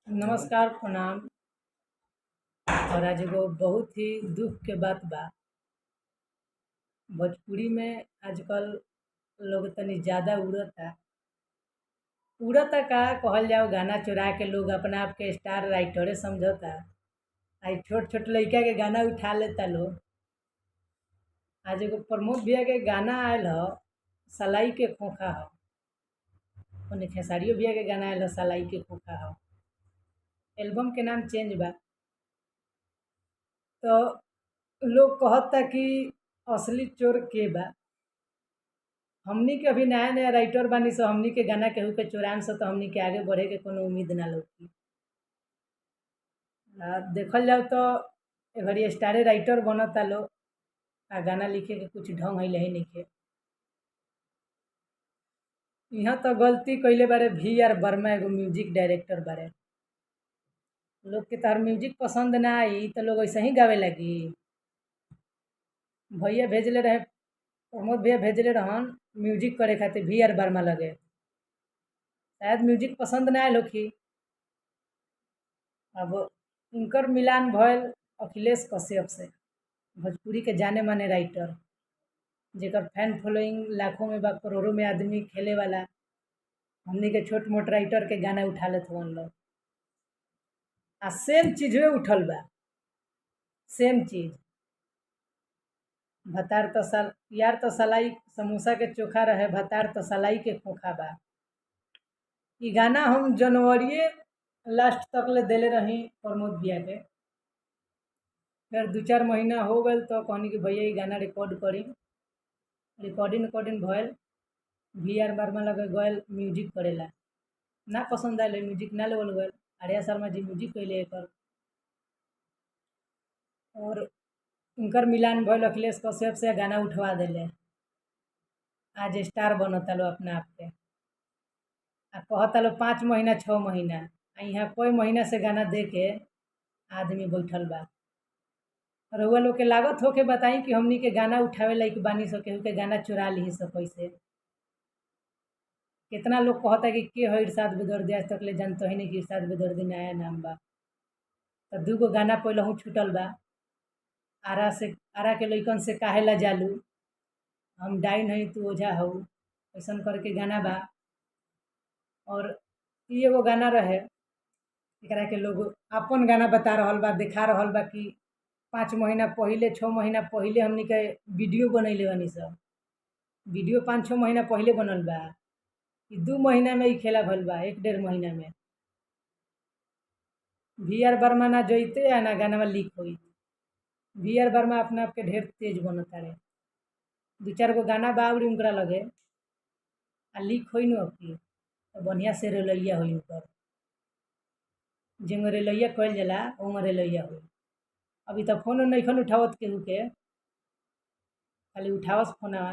नमस्कार, प्रणाम। और आज एगो बहुत ही दुख के बात बा। भोजपुरी में आजकल लोग तनी ज़्यादा उड़ता। उड़ता का कहल जाओ, गाना चुरा के लोग अपना आप के स्टार राइटरे समझता। आई छोट छोट लड़का के गाना उठा लेता लोग। आज एगो प्रमोद भैया के गाना आयल ह, सलाई के खोखा ह। ओने खेसारियो भैया के गाना आयल ह, सलाई के खोखा ह। एल्बम के नाम चेंज बा। तो लोग कहता कि असली चोर के बा। हमनी के अभी नया नया राइटर बानी, सो हमनी के गाना केहू के चोरान से तो हमनी के आगे बढ़े के कोनो उम्मीद ना लौकी। देखल जाओ तो ए घड़ी स्टारे राइटर बनता लोग, आ गाना लिखे के कुछ ढंग है ही नइखे। यहाँ तो गलती कइले बारे VR वर्मा, एगो म्यूजिक डायरेक्टर बारे। लोग के तार म्यूजिक पसंद ना आई तो लोग ऐसे ही गावे लगी। भैया भेजले रहे, प्रमोद भैया भेजले रहन म्यूजिक करे खातिर VR वर्मा लगे। शायद म्यूजिक पसंद ना आयल होखी। अब इनकर मिलान भयल अखिलेश कश्यप से, भोजपुरी के जाने माने राइटर, जेकर फैन फॉलोइंग लाखों में बा, करोड़ों में आदमी खेले वाला। हमनी के छोट मोट राइटर के गाना उठा लेत हवन लोग। आ सेम चीज़े उठल बा, सेम चीज। भतार तो साल यार तो सलाई समोसा के चोखा रहे, भतार तो सलाई के खोखा बा। ई गाना हम जनवरी लास्ट तक ले देले रही प्रमोद भैया के। फिर 2-4 महीना हो गए तो कहनी कि भैया ये गाना रिकॉर्ड करी। रिकॉर्डिंग भयल। VR वर्मा लगे गयल म्यूजिक करेला। ना पसंद आयल म्यूजिक, ना लेवल गयल। आर्या शर्मा जी म्यूजिक कैले एकर। और इनकर मिलान भयल अखिलेश कश्यप से, गाना उठवा दिले। आज स्टार बनता लो अपना आप के। आ कहता लो 5 महीना 6 महीना, आ यहाँ कोई महीना से गाना दे के आदमी बैठल बा। रउआ लोग के लागत हो के बताई कि हमनी के गाना उठावे लायक बानी सो, केहू के गाना चुरा ली सो कैसे। कितना लोग कहता कि के है इरशाद बेदर्दी, आज तक ले जानते ही नहीं कि इरशाद बेदर्दी नया नाम बा। तो 2 गो गाना पहले हूँ छूटल बा। आरा के लइकन से काहे ला जालू, हम डाइन हई तू ओझा हऊ, ऐसन करके गाना बा। और ई एगो गाना रहे, एकरा के लोग अपन गाना बता रहल बा, दिखा रहल बा कि 5 महीना पहिले 6 महीना पहिले हमनी के वीडियो बनैले बानी सब। वीडियो 5-6 महीना पहिले बनल बा। ई 2 महीना में ई खेला भइल बा, 1-1.5 महीना में। VR वर्मा ना जइते आ ना गाना लीक होई। VR वर्मा अपना आप के ढेर तेज बनता रे। 2-4 गो गाना बा अउरी उनकरा लगे, आ लीक होई न अबकी तो बढ़िया से रेलैया होई उनकर। जेंगे रेलैया कइल जाला ओंगे रेलैया होई। अभी तो फोन नइखन उठावत केहू के, खाली उठावस फोनवा।